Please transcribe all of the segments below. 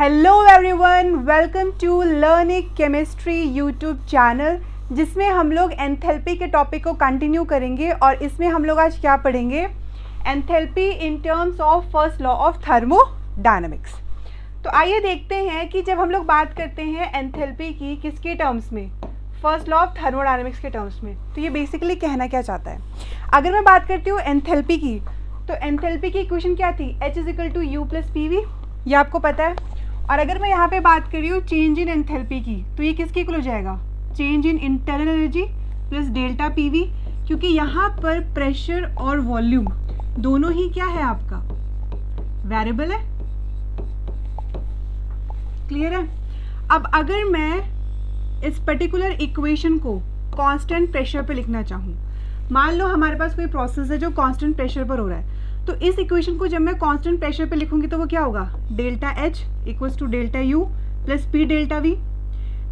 Hello everyone, welcome to learning chemistry YouTube channel, जिसमें हम लोग एंथैल्पी के टॉपिक को कंटिन्यू करेंगे। और इसमें हम लोग आज क्या पढ़ेंगे? Enthalpy in terms of first law of thermodynamics. तो आइए देखते हैं कि जब हम लोग बात करते हैं एंथैल्पी की किसके टर्म्स में, फर्स्ट लॉ ऑफ थर्मोडायनेमिक्स के टर्म्स में, तो ये बेसिकली कहना क्या चाहता है। अगर मैं बात करती हूँ एंथैल्पी की, तो एंथैल्पी की इक्वेशन क्या थी? H = U + PV, ये आपको पता है। और अगर मैं यहाँ पे बात कर रही हूँ चेंज इन एंथैल्पी की, तो ये किसके इक्वल हो जाएगा? Change in internal energy plus delta PV, क्योंकि यहाँ पर प्रेशर और वॉल्यूम दोनों ही क्या है, आपका वेरिएबल है। क्लियर है? अब अगर मैं इस पर्टिकुलर इक्वेशन को कांस्टेंट प्रेशर पे लिखना चाहूँ, मान लो हमारे पास कोई प्रोसेस है जो कांस्टेंट प्रेशर पर हो रहा है, तो इस इक्वेशन को जब मैं कांस्टेंट प्रेशर पे लिखूंगी तो वो क्या होगा? Delta H = delta U plus P delta V।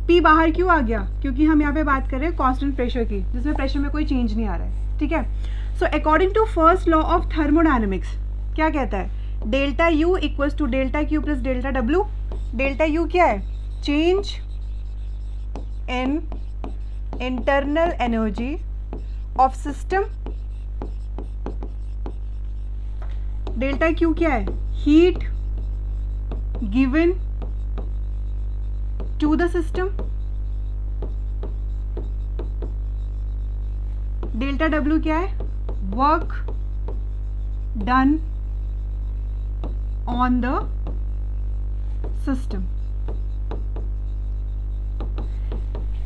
P बाहर क्यों आ गया? क्योंकि हम यहाँ पे बात कर रहे हैं कांस्टेंट प्रेशर की, जिसमें प्रेशर में कोई चेंज नहीं आ रहा है। ठीक है। So according to first law of thermodynamics क्या कहता है? Delta U = delta Q plus delta W। Delta U क्या है? Change in internal energy of system. Delta Q क्या है? Heat given to the system. Delta W क्या है? Work done on the system.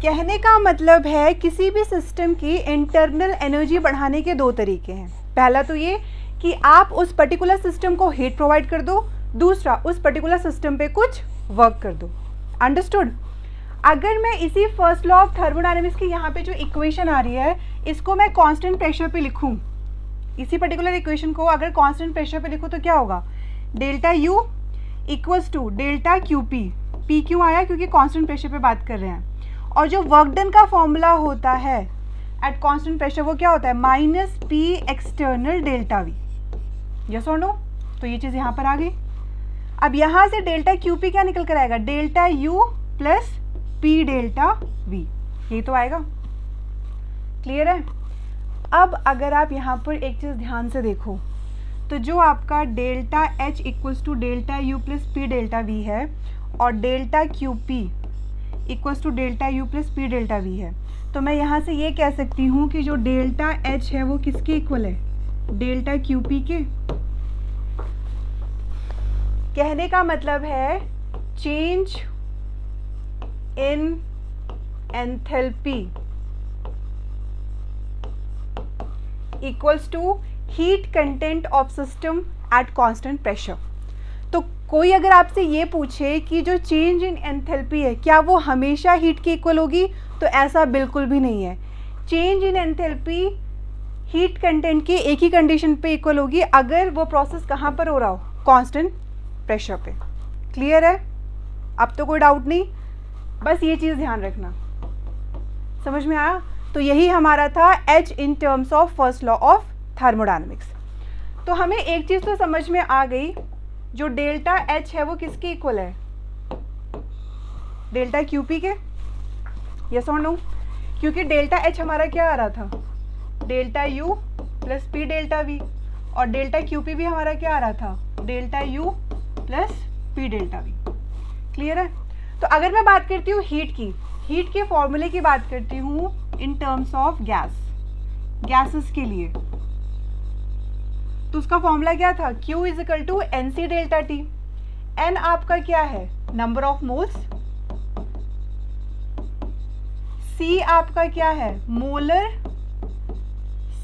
कहने का मतलब है किसी भी सिस्टम की इंटरनल एनर्जी बढ़ाने के दो तरीके हैं। पहला तो ये कि आप उस पर्टिकुलर सिस्टम को हीट प्रोवाइड कर दो, दूसरा उस पर्टिकुलर सिस्टम पे कुछ वर्क कर दो। अंडरस्टूड? अगर मैं इसी फर्स्ट लॉ ऑफ थर्मोडायनेमिक्स की यहाँ पे जो इक्वेशन आ रही है, इसको मैं कांस्टेंट प्रेशर पे लिखूँ, इसी पर्टिकुलर इक्वेशन को अगर कांस्टेंट प्रेशर पे लिखूँ तो क्या होगा? Delta U = delta QP। P क्यों आया? क्योंकि कांस्टेंट प्रेशर पे बात कर रहे हैं। और जो वर्क डन का फॉर्मूला होता है एट कांस्टेंट प्रेशर, वो क्या होता है? -P external delta V। Yes और नो? तो ये चीज़ यहाँ पर आ गई। अब यहाँ से डेल्टा QP क्या निकल कर आएगा? Delta U plus P delta V। ये तो आएगा। क्लियर है? अब अगर आप यहाँ पर एक चीज़ ध्यान से देखो, तो जो आपका delta H = delta U plus P delta V है, और delta QP = delta U plus P delta V है, तो मैं यहाँ से ये कह सकती हूँ कि जो डेल्टा H है वो किसके इक्वल है? डेल्टा QP के। कहने का मतलब है change in enthalpy equals to heat content of system at constant pressure. तो कोई अगर आपसे ये पूछे कि जो चेंज इन एंथैल्पी है, क्या वो हमेशा हीट के इक्वल होगी? तो ऐसा बिल्कुल भी नहीं है। Change in enthalpy heat content की एक ही कंडीशन पे इक्वल होगी, अगर वो प्रोसेस कहाँ पर हो रहा हो? कांस्टेंट प्रेशर पे। क्लियर है? अब तो कोई डाउट नहीं, बस ये चीज़ ध्यान रखना। समझ में आया? तो यही हमारा था H in terms of first law of thermodynamics. तो हमें एक चीज़ तो समझ में आ गई, जो डेल्टा H है वो किसके इक्वल है? डेल्टा QP के। यस और नो? क्योंकि डेल्टा H हमारा क्या आ रहा था? Delta U plus P delta V, और डेल्टा QP भी हमारा क्या आ रहा था? Delta U plus P delta V। Clear है? तो अगर मैं बात करती हूँ हीट के फॉर्मूले की बात करती हूँ इन टर्म्स ऑफ गैसेस के लिए, तो उसका फॉर्मूला क्या था? Q = NC delta T। N आपका क्या है? Number of moles. C आपका क्या है? Molar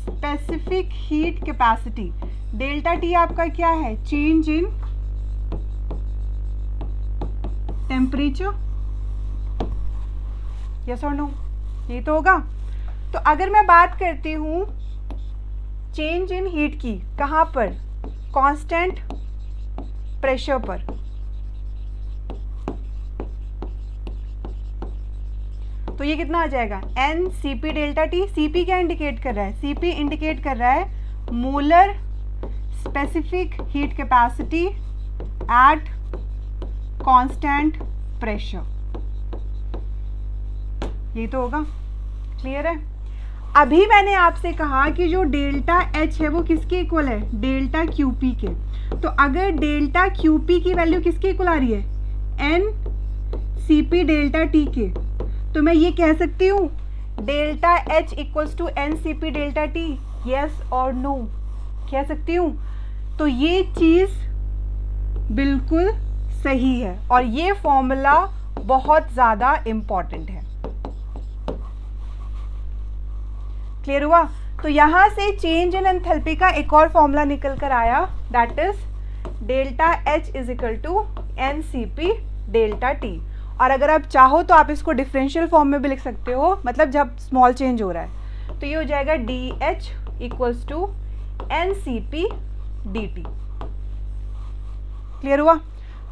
specific heat capacity. Delta T आपका क्या है? Change in temperature. यस और नो? ये तो होगा। तो अगर मैं बात करती हूँ चेंज इन हीट की, कहाँ पर? कांस्टेंट प्रेशर पर। तो ये कितना आ जाएगा? NCP delta T। CP क्या इंडिकेट कर रहा है? CP इंडिकेट कर रहा है molar specific heat capacity at constant pressure, ये तो होगा, क्लियर है। अभी मैंने आपसे कहा कि जो डेल्टा एच है वो किसके इक्वल है, डेल्टा क्यू पी के। तो अगर डेल्टा क्यू पी की वैल्यू किसके इक्वल आ रही है, n C P delta T के, तो मैं ये कह सकती हूँ delta H equals to n C P delta T, yes और नो, कह सकती हूँ। तो ये चीज़ बिल्कुल सही है और ये फॉर्मूला बहुत ज़्यादा इम्पॉर्टेंट है। क्लियर हुआ। तो यहाँ से चेंज इन एंथैल्पी का एक और फॉर्मूला निकल कर आया, that is delta H is equal to n C P delta T. और अगर आप चाहो तो आप इसको डिफरेंशियल फॉर्म में भी लिख सकते हो, मतलब जब स्मॉल चेंज हो रहा है, तो ये हो जाएगा d H equals to n C P d T. Clear हुआ।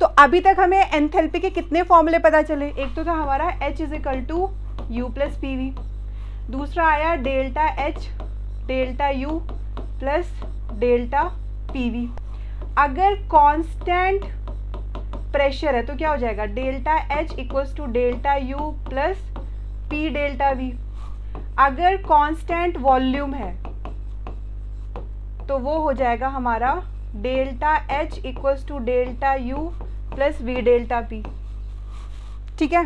तो अभी तक हमें एंथैल्पी के कितने फॉर्मूले पता चले, एक तो था हमारा H is equal to U plus P V, दूसरा आया delta H delta U plus delta P V. अगर कांस्टेंट प्रेशर है तो क्या हो जाएगा, delta H equals to delta U plus P delta V. अगर कांस्टेंट वॉल्यूम है तो वो हो जाएगा हमारा delta H equals to delta U plus V delta P. ठीक है,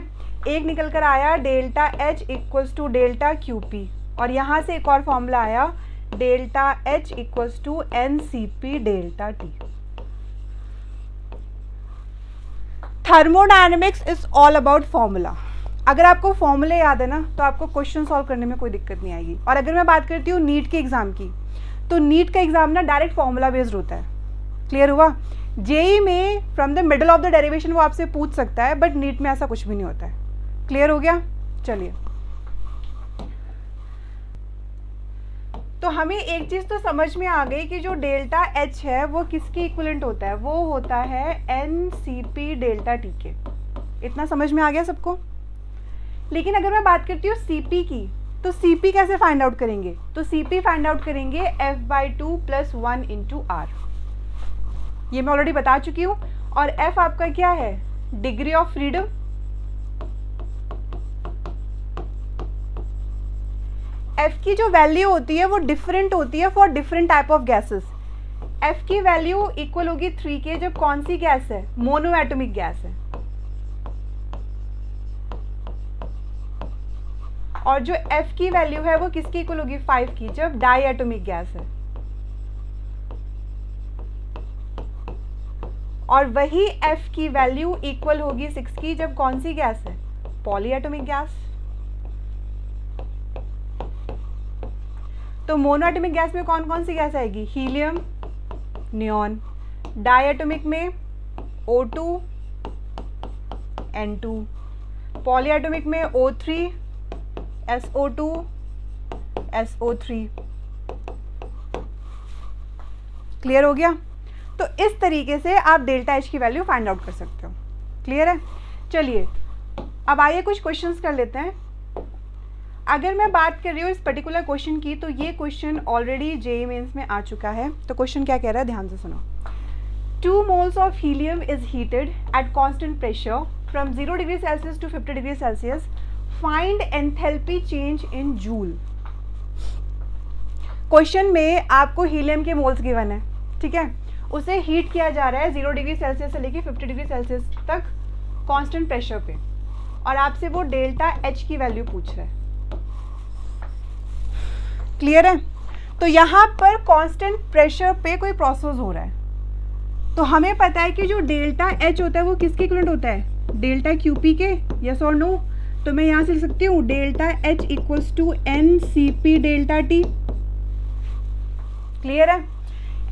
एक निकल कर आया delta H equals to delta Q P, और यहाँ से एक और फॉर्मूला आया delta H equals to n C P delta T. Thermodynamics is all about formula. अगर आपको फॉर्मूले याद है ना तो आपको क्वेश्चन सॉल्व करने में कोई दिक्कत नहीं आएगी। और अगर मैं बात करती हूँ नीट के एग्जाम की, तो नीट का एग्जाम ना डायरेक्ट फॉर्मूला बेस्ड होता है। क्लियर हुआ। जेई में from the middle of the derivation वो आपसे पूछ सकता है, बट नीट में ऐसा कुछ भी नहीं होता है। क्लियर हो गया। चलिए, तो हमें एक चीज तो समझ में आ गई कि जो डेल्टा एच है वो किसके इक्विवेलेंट होता है, वो होता है n C P delta T के। इतना समझ में आ गया सबको। लेकिन अगर मैं बात करती हूँ सीपी की, तो सीपी कैसे फाइंड आउट करेंगे, तो सीपी फाइंड आउट करेंगे F/2 + 1 × R। ये मैं ऑलरेडी बता चुकी हूँ। और F आपका क्या है, डिग्री ऑफ फ्रीडम। F की जो वैल्यू होती है वो डिफरेंट होती है for different type of gases. F की वैल्यू इक्वल होगी 3 के जब कौन सी गैस है, मोनो एटॉमिक गैस है। और जो F की वैल्यू है वो किसकी इक्वल होगी, 5 की, जब डाई एटॉमिक गैस है। और वही F की वैल्यू इक्वल होगी 6 की जब कौन सी गैस है, पॉली एटॉमिक गैस। तो मोनो एटॉमिक गैस में कौन कौन सी गैस आएगी, हीलियम, नियॉन। डाई एटॉमिक में O2, N2। पॉली एटॉमिक में O3, SO2, SO3। क्लियर हो गया। तो इस तरीके से आप डेल्टा एच की वैल्यू फाइंड आउट कर सकते हो। क्लियर है। चलिए, अब आइए कुछ क्वेश्चंस कर लेते हैं। अगर मैं बात कर रही हूँ इस पर्टिकुलर क्वेश्चन की, तो ये क्वेश्चन ऑलरेडी जेईई मेंस में आ चुका है। तो क्वेश्चन क्या कह रहा है, ध्यान से सुनो। 2 moles of helium is heated at constant pressure from 0 degree Celsius to 50 degree Celsius. Find enthalpy change in joule. Question में आपको हीलियम के मोल्स गिवन है, ठीक है। उसे हीट किया जा रहा है 0 डिग्री सेल्सियस से लेके 50 डिग्री सेल्सियस तक कांस्टेंट प्रेशर पे, और आपसे वो डेल्टा एच की वैल्यू पूछ रहा है। क्लियर है। तो यहाँ पर कांस्टेंट प्रेशर पे कोई प्रोसेस हो रहा है, तो हमें पता है कि जो डेल्टा एच होता है वो किसके इक्विवेलेंट होता है, डेल्टा क्यू पी के। यस और नो। तो मैं यहाँ से लिख सकती हूँ delta H equals to n C P delta T. Clear है।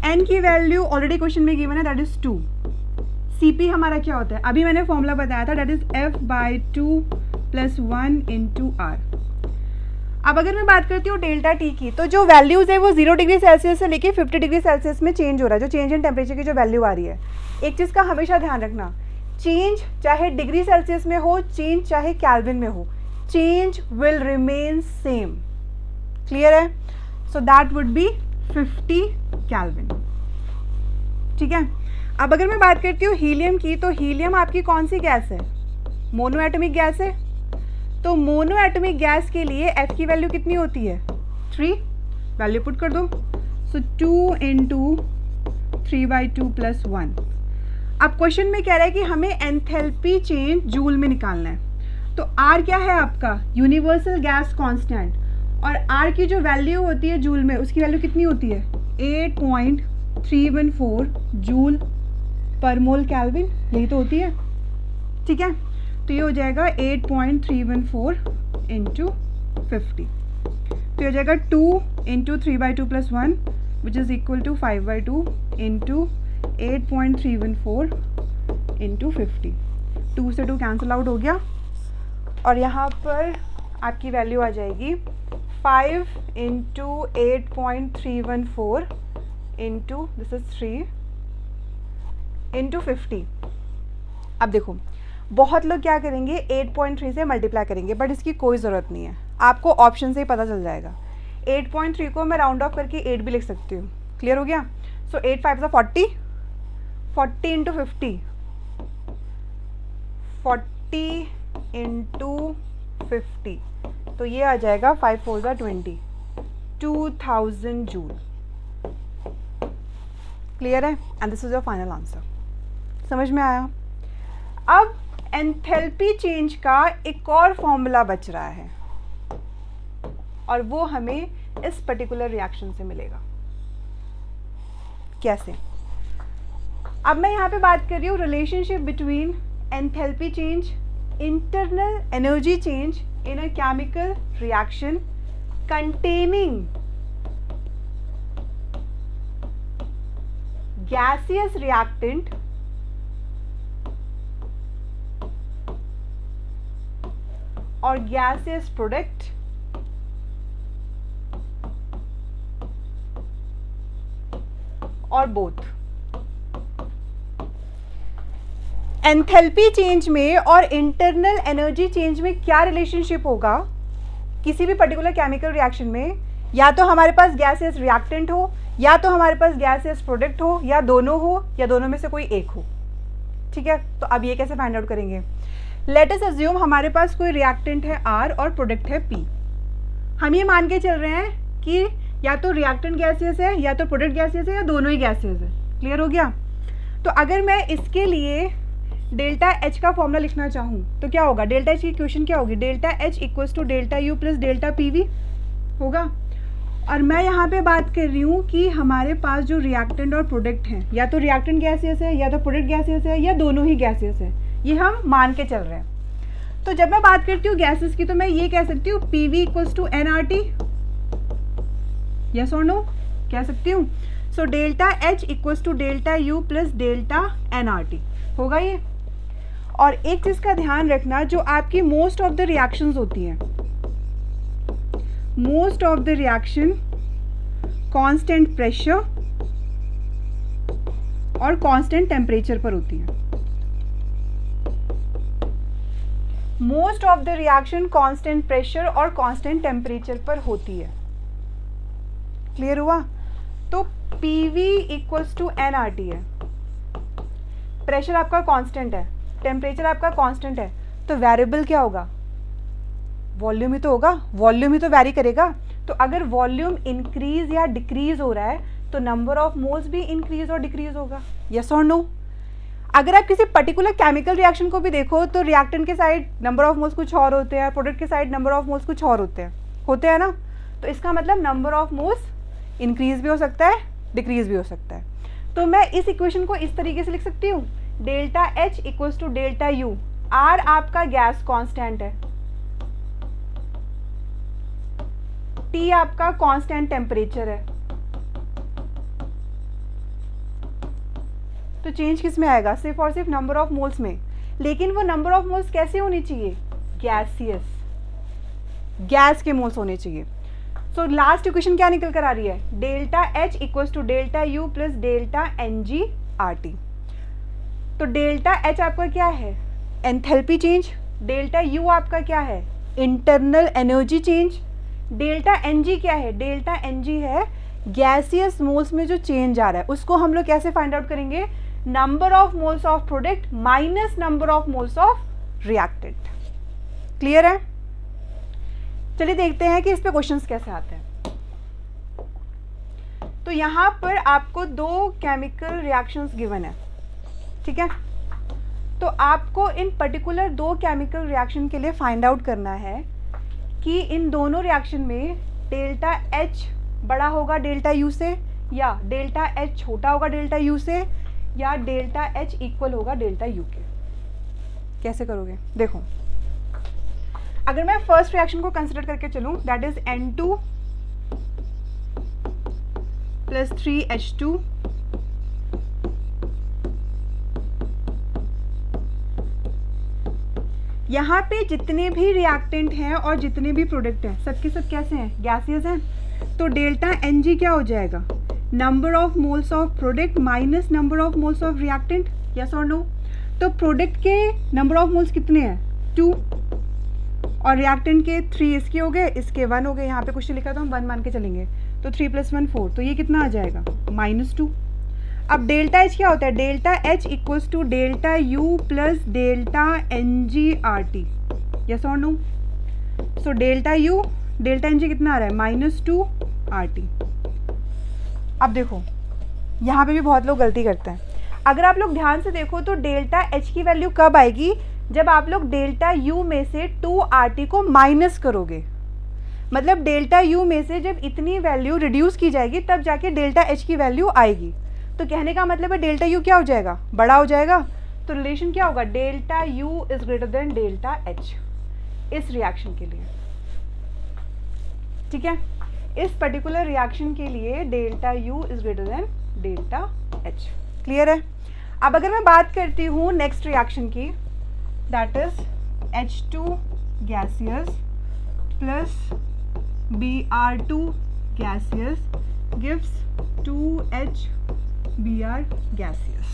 एन की वैल्यू ऑलरेडी क्वेश्चन में गिवन है, दैट इज 2। सी पी हमारा क्या होता है, अभी मैंने फॉर्मूला बताया था, दैट इज F/2 + 1 × R। अब अगर मैं बात करती हूँ डेल्टा टी की, तो जो वैल्यूज है वो 0 डिग्री सेल्सियस से लेके 50 डिग्री सेल्सियस में चेंज हो रहा है, जो चेंज इन टेम्परेचर की जो वैल्यू आ रही है। एक चीज़ का हमेशा ध्यान रखना, चेंज चाहे डिग्री सेल्सियस में हो, चेंज चाहे केल्विन में हो, change will remain same. Clear है। So that would be 50 kelvin. ठीक है। अब अगर मैं बात करती हूँ हीलियम की, तो हीलियम आपकी कौन सी गैस है? मोनो एटॉमिक गैस है। तो मोनो एटॉमिक गैस के लिए F की वैल्यू कितनी होती है? 3। वैल्यू पुट कर दो। सो 2 इंटू 3/2 + 1। अब क्वेश्चन में कह रहा है कि हमें एंथैल्पी चेंज जूल में निकालना है। तो R क्या है आपका? Universal gas constant. और R की जो वैल्यू होती है जूल में, उसकी वैल्यू कितनी होती है? 8.314 जूल पर मोल केल्विन, यही तो होती है। ठीक है, तो ये हो जाएगा 8.314 इंटू 50। तो ये हो जाएगा 2 into 3/2 + 1 which is equal to 5/2 into 8.314 into 50। 2 से 2 कैंसिल आउट हो गया और यहाँ पर आपकी वैल्यू आ जाएगी 5 into 8.314 into this is 3 into 50। अब देखो बहुत लोग क्या करेंगे 8.3 से मल्टीप्लाई करेंगे, बट इसकी कोई ज़रूरत नहीं है, आपको ऑप्शन से ही पता चल जाएगा। 8.3 को मैं राउंड ऑफ करके 8 भी लिख सकती हूँ। क्लियर हो गया? सो 8 5 सा 40, 40 इंटू 50, 40 इंटू 50, तो ये आ जाएगा 5 4 सा 20, 2000 जूल। क्लियर है? And this is your final answer. समझ में आया? अब एंथैल्पी चेंज का एक और फॉर्मूला बच रहा है और वो हमें इस पर्टिकुलर रिएक्शन से मिलेगा। कैसे? अब मैं यहाँ पे बात कर रही हूँ relationship between enthalpy change, internal energy change in a chemical reaction containing gaseous reactant or gaseous product or both। Enthalpy change में और इंटरनल एनर्जी चेंज में क्या रिलेशनशिप होगा किसी भी पर्टिकुलर केमिकल रिएक्शन में? या तो हमारे पास गैसियस रिएक्टेंट हो, या तो हमारे पास गैसियस प्रोडक्ट हो, या दोनों हो, या दोनों में से कोई एक हो। ठीक है, तो अब ये कैसे फाइंड आउट करेंगे? लेट अस अज्यूम हमारे पास कोई रिएक्टेंट है R और प्रोडक्ट है P। हम ये मान के चल रहे हैं कि या तो रिएक्टेंट गैसियस है, या तो प्रोडक्ट गैसियस है, या दोनों ही गैसियस है। क्लियर हो गया? तो अगर मैं इसके लिए डेल्टा H का फॉर्मूला लिखना चाहूँ तो क्या होगा? डेल्टा H की इक्वेशन क्या होगी? Delta H equals to delta U plus delta PV होगा। और मैं यहाँ पे बात कर रही हूँ कि हमारे पास जो रिएक्टेंट और प्रोडक्ट हैं, या तो रिएक्टेंट गैसियस है, या तो प्रोडक्ट गैसियस है, या दोनों ही गैसियस है। ये हम मान के चल रहे हैं। तो जब मैं बात करती हूँ गैसेस की, तो मैं ये कह सकती हूँ PV equals to nRT। Yes और नो? कह सकती हूँ। So delta H equals to delta U plus delta nRT होगा ये। और एक चीज़ का ध्यान रखना, जो आपकी मोस्ट ऑफ द रिएक्शंस होती हैं, most of the reaction constant pressure और कांस्टेंट टेम्परेचर पर होती है। Most of the reaction constant pressure और कांस्टेंट टेम्परेचर पर होती है। क्लियर हुआ? तो PV इक्वल्स टू nRT है। प्रेशर आपका कांस्टेंट है, टेम्परेचर आपका कांस्टेंट है, तो वेरिएबल क्या होगा? वॉल्यूम ही तो होगा, वॉल्यूम ही तो वैरी करेगा। तो अगर वॉल्यूम इंक्रीज या डिक्रीज हो रहा है तो नंबर ऑफ मोल्स भी इंक्रीज और डिक्रीज होगा। यस और नो? अगर आप किसी पर्टिकुलर केमिकल रिएक्शन को भी देखो तो रिएक्टेंट के साइड नंबर ऑफ मोल्स कुछ और होते हैं, प्रोडक्ट के साइड नंबर ऑफ मोल्स कुछ और होते हैं ना? तो इसका मतलब नंबर ऑफ मोल्स इंक्रीज भी हो सकता है, डिक्रीज भी हो सकता है। तो मैं इस इक्वेशन को इस तरीके से लिख सकती हूँ, delta H equals to delta U। R आपका गैस कांस्टेंट है, T आपका कांस्टेंट टेम्परेचर है। तो चेंज किस में आएगा? सिर्फ और सिर्फ नंबर ऑफ मोल्स में। लेकिन वो नंबर ऑफ मोल्स कैसे होनी चाहिए? गैसियस, गैस के मोल्स होने चाहिए। सो लास्ट इक्वेशन क्या निकल कर आ रही है? Delta H equals to delta U plus delta NG/RT। तो डेल्टा H आपका क्या है? Enthalpy change. डेल्टा U आपका क्या है? Internal energy change. Delta NG क्या है? डेल्टा NG है गैसियस मोल्स में जो चेंज आ रहा है, उसको हम लोग कैसे फाइंड आउट करेंगे? Number of moles of product minus number of moles of reactant. Clear है? चलिए देखते हैं कि इस पे क्वेश्चंस कैसे आते हैं। तो यहाँ पर आपको दो केमिकल रिएक्शंस गिवन है, ठीक है। तो आपको इन पर्टिकुलर दो केमिकल रिएक्शन के लिए फाइंड आउट करना है कि इन दोनों रिएक्शन में डेल्टा H बड़ा होगा डेल्टा U से, या डेल्टा H छोटा होगा डेल्टा U से, या डेल्टा H इक्वल होगा डेल्टा U के। कैसे करोगे? देखो, अगर मैं फर्स्ट रिएक्शन को कंसिडर करके चलूं, that is N2 plus 3H2 यहाँ पे जितने भी रिएक्टेंट हैं और जितने भी प्रोडक्ट हैं सबके सब कैसे हैं? गैसियस हैं। तो डेल्टा Ng क्या हो जाएगा? Number of moles of product minus number of moles of reactant, yes और नो? तो प्रोडक्ट के नंबर ऑफ मोल्स कितने हैं? 2, और रिएक्टेंट के 3 इसके हो गए, इसके 1 हो गए। यहाँ पे कुछ लिखा तो हम 1 मान के चलेंगे, तो 3 + 1 4, तो ये कितना आ जाएगा? -2। अब डेल्टा H क्या होता है? Delta H equals to delta U plus delta NgRT, yes और no? So delta U delta Ng कितना आ रहा है? -2 RT। अब देखो, यहाँ पे भी बहुत लोग गलती करते हैं। अगर आप लोग ध्यान से देखो तो डेल्टा H की वैल्यू कब आएगी? जब आप लोग डेल्टा U में से 2 RT को माइनस करोगे। मतलब डेल्टा U में से जब इतनी वैल्यू रिड्यूस की जाएगी तब जाके डेल्टा H की वैल्यू आएगी। तो कहने का मतलब है डेल्टा U क्या हो जाएगा? बड़ा हो जाएगा। तो रिलेशन क्या होगा? Delta U is greater than delta H इस रिएक्शन के लिए, ठीक है। इस पर्टिकुलर रिएक्शन के लिए delta U is greater than delta H। Clear है? अब अगर मैं बात करती हूँ नेक्स्ट रिएक्शन की, that is H2 gaseous plus Br2 gaseous gives 2H Br gaseous.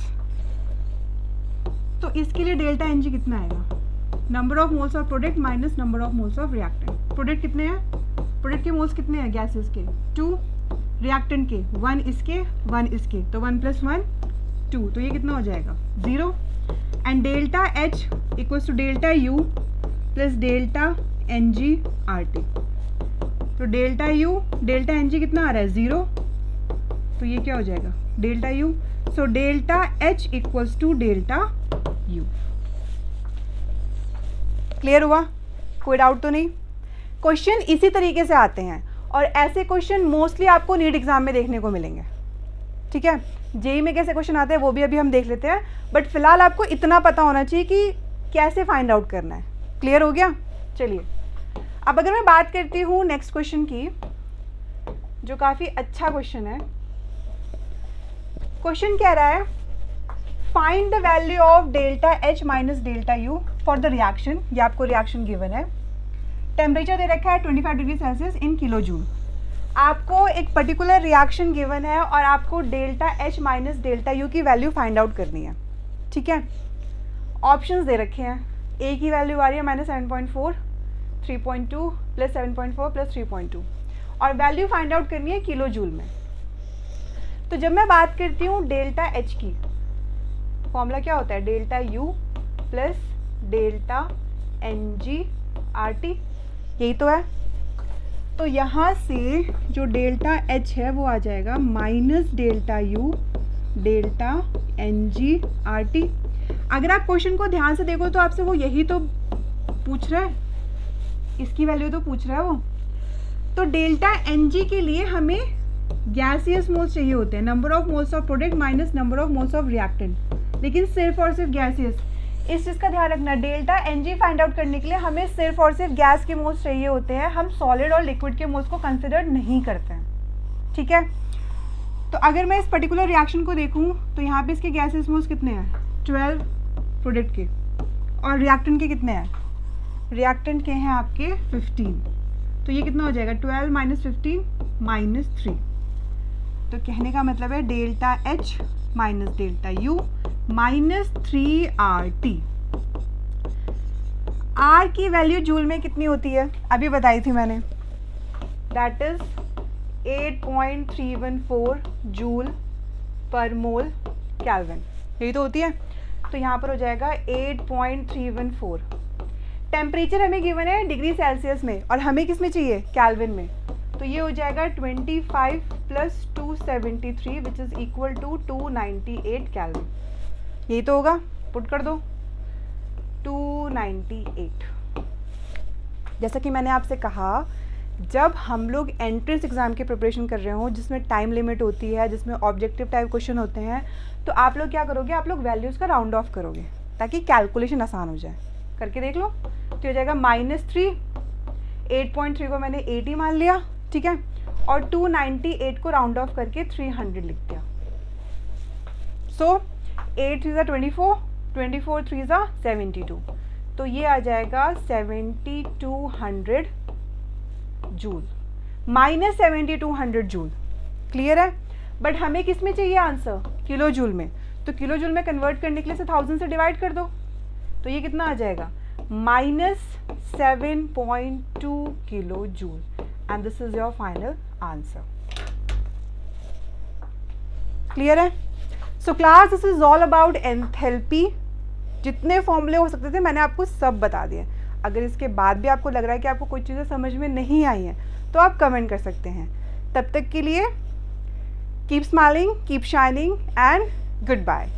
तो इसके लिए डेल्टा Ng कितना आएगा? Number of moles of product minus number of moles of reactant. Product कितने हैं? प्रोडक्ट के मोल्स कितने हैं गैसेस के? 2, रिएक्टेंट के 1 इसके 1 इसके, तो 1 + 1 2, तो ये कितना हो जाएगा? 0। And delta H equals to delta U plus delta NgRT। तो डेल्टा U डेल्टा Ng कितना आ रहा है? 0, तो ये क्या हो जाएगा? Delta U। So delta H equals to delta U। Clear हुआ? कोई डाउट तो नहीं? क्वेश्चन इसी तरीके से आते हैं और ऐसे क्वेश्चन मोस्टली आपको नीट एग्जाम में देखने को मिलेंगे, ठीक है। जेई में कैसे क्वेश्चन आते हैं वो भी अभी हम देख लेते हैं, बट फिलहाल आपको इतना पता होना चाहिए कि कैसे फाइंड आउट करना है। क्लियर हो गया? चलिए, अब अगर मैं बात करती हूँ नेक्स्ट क्वेश्चन की, जो काफ़ी अच्छा क्वेश्चन है। क्वेश्चन कह रहा है find the value of delta H minus delta U for the reaction. ये आपको रिएक्शन गिवन है, टेम्परेचर दे रखा है 25 degree Celsius in kilo joule. आपको एक पर्टिकुलर रिएक्शन गिवन है और आपको delta H minus delta U की वैल्यू फाइंड आउट करनी है, ठीक है। ऑप्शंस दे रखे हैं, A की वैल्यू आ रही है -7.4, 3.2 प्लस 7.4 प्लस 3.2, और वैल्यू फाइंड आउट करनी है किलो जूल में। तो जब मैं बात करती हूँ डेल्टा H की, फॉर्मूला क्या होता है? Delta U plus delta NgRT, यही तो है। तो यहाँ से जो डेल्टा H है वो आ जाएगा minus delta U delta NgRT। अगर आप क्वेश्चन को ध्यान से देखो तो आपसे वो यही तो पूछ रहा है, इसकी वैल्यू तो पूछ रहा है वो। तो डेल्टा Ng के लिए हमें गैसियस मोल्स चाहिए होते हैं, number of moles of product minus number of moles of reactant, लेकिन सिर्फ और सिर्फ गैसियस। इस चीज़ का ध्यान रखना, डेल्टा Ng फाइंड आउट करने के लिए हमें सिर्फ और सिर्फ गैस के मोल्स चाहिए होते हैं, हम सॉलिड और लिक्विड के मोल्स को कंसिडर नहीं करते हैं, ठीक है। तो अगर मैं इस पर्टिकुलर रिएक्शन को देखूं तो यहाँ पे इसके गैसियस मोल्स कितने हैं? 12 प्रोडक्ट के, और रिएक्टेंट के कितने हैं? रिएक्टेंट के हैं आपके 15, तो ये कितना हो जाएगा? 12 - 15 -3। तो कहने का मतलब है delta H minus delta U -3RT। R की वैल्यू जूल में कितनी होती है? अभी बताई थी मैंने, दैट इज 8.314 जूल पर मोल केल्विन। यही तो होती है। तो यहाँ पर हो जाएगा 8.314। टेम्परेचर हमें गिवन है डिग्री सेल्सियस में और हमें किस में चाहिए, केल्विन में। तो ये हो जाएगा 25 + 273 which is equal to 298 kelvin. यही तो होगा, पुट कर दो 298। जैसा कि मैंने आपसे कहा, जब हम लोग एंट्रेंस एग्ज़ाम की प्रिपरेशन कर रहे हो जिसमें टाइम लिमिट होती है, जिसमें ऑब्जेक्टिव टाइप क्वेश्चन होते हैं, तो आप लोग क्या करोगे, आप लोग वैल्यूज़ का राउंड ऑफ करोगे ताकि कैलकुलेशन आसान हो जाए। करके देख लो। तो हो जाएगा -3, 8.3 को मैंने 80 मान लिया, ठीक है, और 298 को राउंड ऑफ करके 300 लिख दिया। सो 8 3 ज़ा 24, 24 3 ज़ा 72, तो ये आ जाएगा 7200 जूल, -7200 जूल। क्लियर है। बट हमें किस में चाहिए आंसर, किलो जूल में। तो किलो जूल में कन्वर्ट करने के लिए 1000 से डिवाइड कर दो, तो ये कितना आ जाएगा, -7.2 kilo joule. And this is your final answer. Clear है। So class, this is all about enthalpy. जितने फॉर्मूले हो सकते थे मैंने आपको सब बता दिए। अगर इसके बाद भी आपको लग रहा है कि आपको कोई चीज़ें समझ में नहीं आई हैं तो आप कमेंट कर सकते हैं। तब तक के लिए keep smiling, keep shining and good bye.